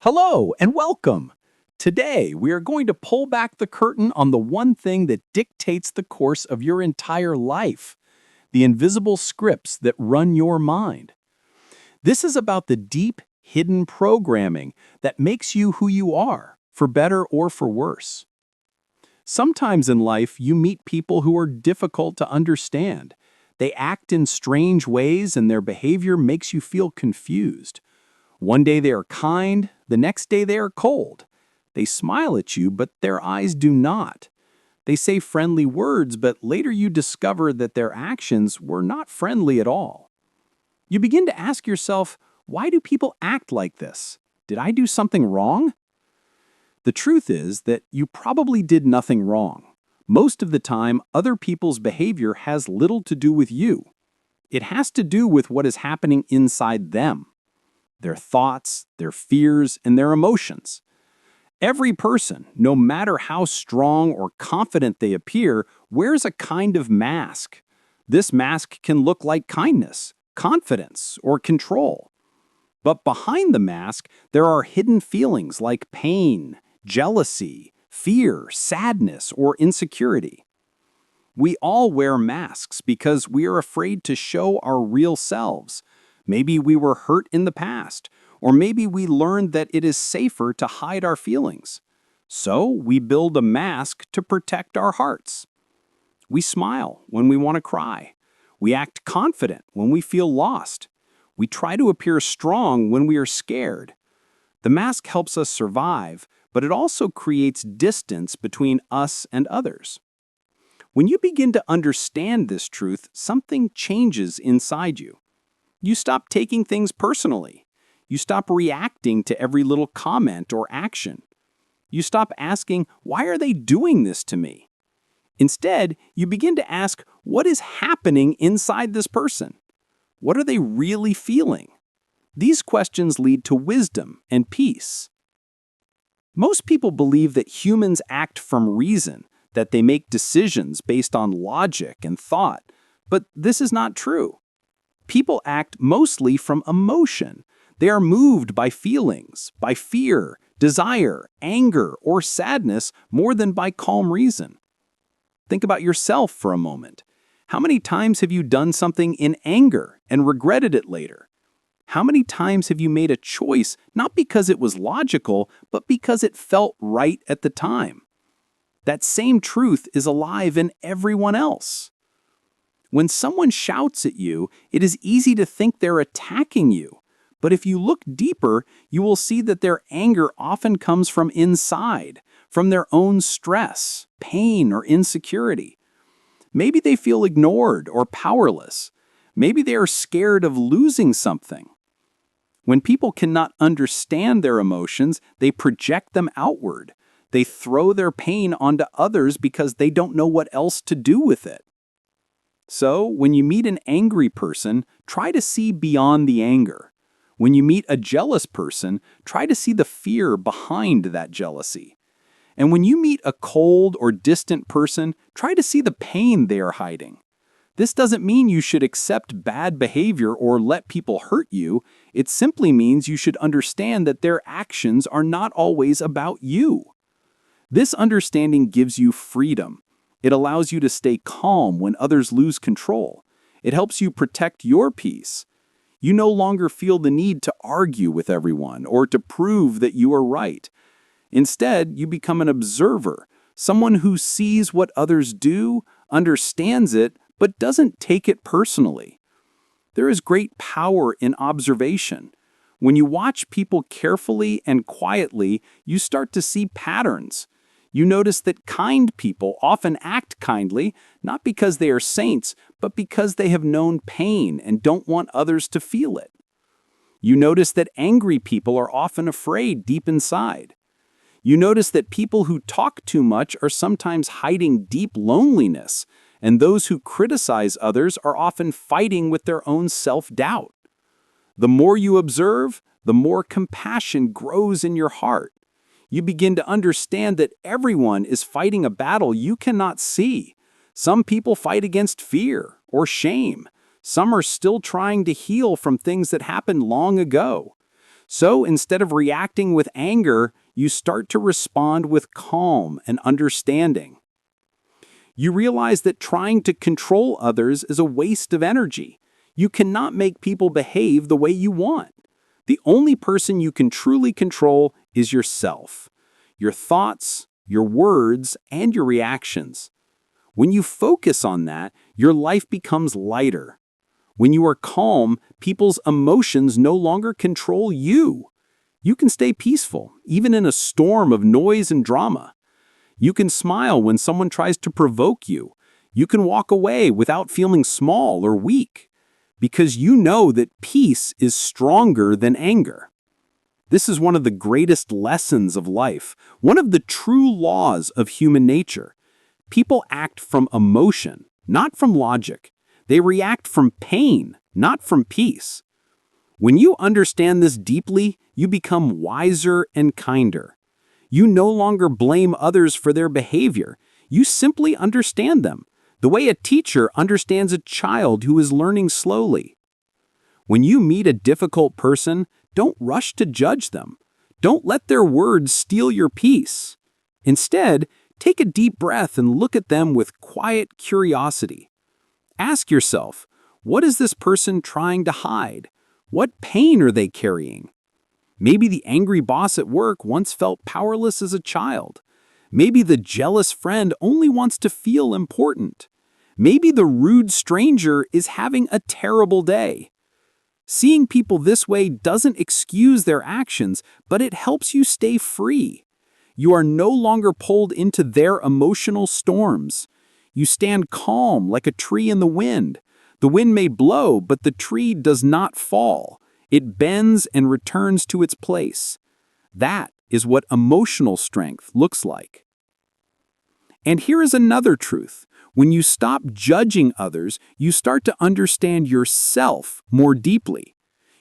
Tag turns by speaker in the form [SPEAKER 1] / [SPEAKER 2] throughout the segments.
[SPEAKER 1] Hello and welcome. Today, we are going to pull back the curtain on the one thing that dictates the course of your entire life, the invisible scripts that run your mind. This is about the deep, hidden programming that makes you who you are, for better or for worse. Sometimes in life, you meet people who are difficult to understand. They act in strange ways and their behavior makes you feel confused. One day they are kind, the next day they are cold. They smile at you, but their eyes do not. They say friendly words, but later you discover that their actions were not friendly at all. You begin to ask yourself, why do people act like this? Did I do something wrong? The truth is that you probably did nothing wrong. Most of the time, other people's behavior has little to do with you. It has to do with what is happening inside them. Their thoughts, their fears, and their emotions. Every person, no matter how strong or confident they appear, wears a kind of mask. This mask can look like kindness, confidence, or control. But behind the mask, there are hidden feelings like pain, jealousy, fear, sadness, or insecurity. We all wear masks because we are afraid to show our real selves. Maybe we were hurt in the past, or maybe we learned that it is safer to hide our feelings. So we build a mask to protect our hearts. We smile when we want to cry. We act confident when we feel lost. We try to appear strong when we are scared. The mask helps us survive, but it also creates distance between us and others. When you begin to understand this truth, something changes inside you. You stop taking things personally. You stop reacting to every little comment or action. You stop asking, why are they doing this to me? Instead, you begin to ask, what is happening inside this person? What are they really feeling? These questions lead to wisdom and peace. Most people believe that humans act from reason, that they make decisions based on logic and thought, but this is not true. People act mostly from emotion. They are moved by feelings, by fear, desire, anger, or sadness more than by calm reason. Think about yourself for a moment. How many times have you done something in anger and regretted it later? How many times have you made a choice not because it was logical, but because it felt right at the time? That same truth is alive in everyone else. When someone shouts at you, it is easy to think they're attacking you. But if you look deeper, you will see that their anger often comes from inside, from their own stress, pain, or insecurity. Maybe they feel ignored or powerless. Maybe they are scared of losing something. When people cannot understand their emotions, they project them outward. They throw their pain onto others because they don't know what else to do with it. So, when you meet an angry person, try to see beyond the anger. When you meet a jealous person, try to see the fear behind that jealousy. And when you meet a cold or distant person, try to see the pain they are hiding. This doesn't mean you should accept bad behavior or let people hurt you. It simply means you should understand that their actions are not always about you. This understanding gives you freedom. It allows you to stay calm when others lose control. It helps you protect your peace. You no longer feel the need to argue with everyone or to prove that you are right. Instead, you become an observer, someone who sees what others do, understands it, but doesn't take it personally. There is great power in observation. When you watch people carefully and quietly, you start to see patterns. You notice that kind people often act kindly, not because they are saints, but because they have known pain and don't want others to feel it. You notice that angry people are often afraid deep inside. You notice that people who talk too much are sometimes hiding deep loneliness, and those who criticize others are often fighting with their own self-doubt. The more you observe, the more compassion grows in your heart. You begin to understand that everyone is fighting a battle you cannot see. Some people fight against fear or shame. Some are still trying to heal from things that happened long ago. So instead of reacting with anger, you start to respond with calm and understanding. You realize that trying to control others is a waste of energy. You cannot make people behave the way you want. The only person you can truly control is yourself, your thoughts, your words, and your reactions. When you focus on that, your life becomes lighter. When you are calm, people's emotions no longer control you. You can stay peaceful, even in a storm of noise and drama. You can smile when someone tries to provoke you. You can walk away without feeling small or weak, because you know that peace is stronger than anger. This is one of the greatest lessons of life, one of the true laws of human nature. People act from emotion, not from logic. They react from pain, not from peace. When you understand this deeply, you become wiser and kinder. You no longer blame others for their behavior. You simply understand them, the way a teacher understands a child who is learning slowly. When you meet a difficult person, don't rush to judge them. Don't let their words steal your peace. Instead, take a deep breath and look at them with quiet curiosity. Ask yourself, what is this person trying to hide? What pain are they carrying? Maybe the angry boss at work once felt powerless as a child. Maybe the jealous friend only wants to feel important. Maybe the rude stranger is having a terrible day. Seeing people this way doesn't excuse their actions, but it helps you stay free. You are no longer pulled into their emotional storms. You stand calm like a tree in the wind. The wind may blow, but the tree does not fall. It bends and returns to its place. That is what emotional strength looks like. And here is another truth. When you stop judging others, you start to understand yourself more deeply.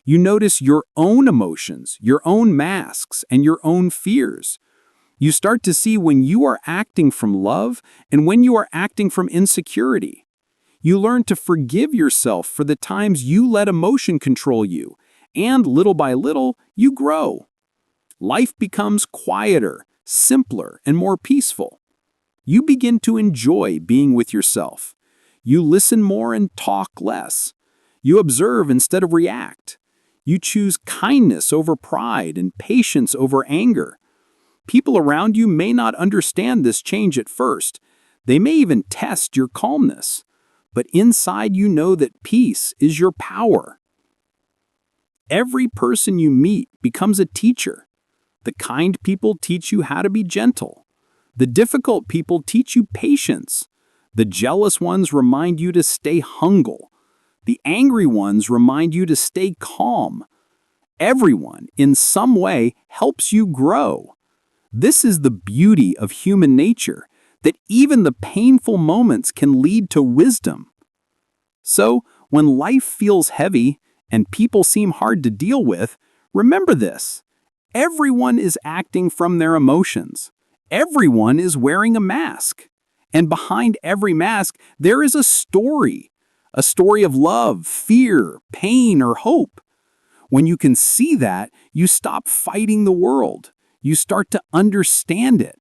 [SPEAKER 1] You notice your own emotions, your own masks, and your own fears. You start to see when you are acting from love and when you are acting from insecurity. You learn to forgive yourself for the times you let emotion control you, and little by little, you grow. Life becomes quieter, simpler, and more peaceful. You begin to enjoy being with yourself. You listen more and talk less. You observe instead of react. You choose kindness over pride and patience over anger. People around you may not understand this change at first. They may even test your calmness. But inside you know that peace is your power. Every person you meet becomes a teacher. The kind people teach you how to be gentle. The difficult people teach you patience. The jealous ones remind you to stay humble. The angry ones remind you to stay calm. Everyone, in some way, helps you grow. This is the beauty of human nature, that even the painful moments can lead to wisdom. So, when life feels heavy and people seem hard to deal with, remember this. Everyone is acting from their emotions. Everyone is wearing a mask. And behind every mask, there is a story of love, fear, pain, or hope. When you can see that, you stop fighting the world. You start to understand it.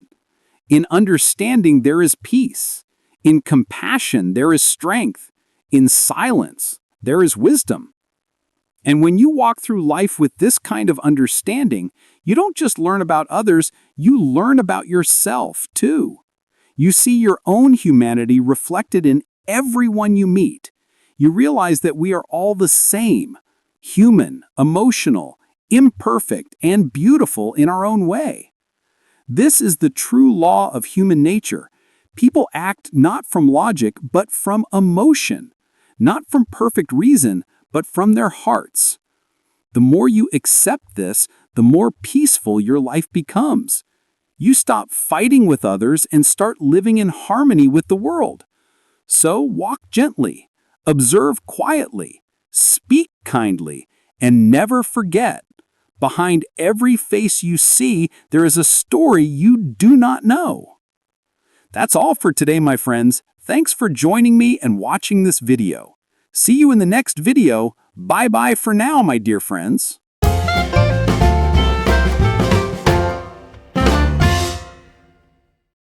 [SPEAKER 1] In understanding, there is peace. In compassion, there is strength. In silence, there is wisdom. And when you walk through life with this kind of understanding, you don't just learn about others, you learn about yourself too. You see your own humanity reflected in everyone you meet. You realize that we are all the same, human, emotional, imperfect, and beautiful in our own way. This is the true law of human nature. People act not from logic, but from emotion, not from perfect reason, but from their hearts. The more you accept this, the more peaceful your life becomes. You stop fighting with others and start living in harmony with the world. So walk gently, observe quietly, speak kindly, and never forget. Behind every face you see, there is a story you do not know. That's all for today, my friends. Thanks for joining me and watching this video. See you in the next video. Bye-bye for now, my dear friends.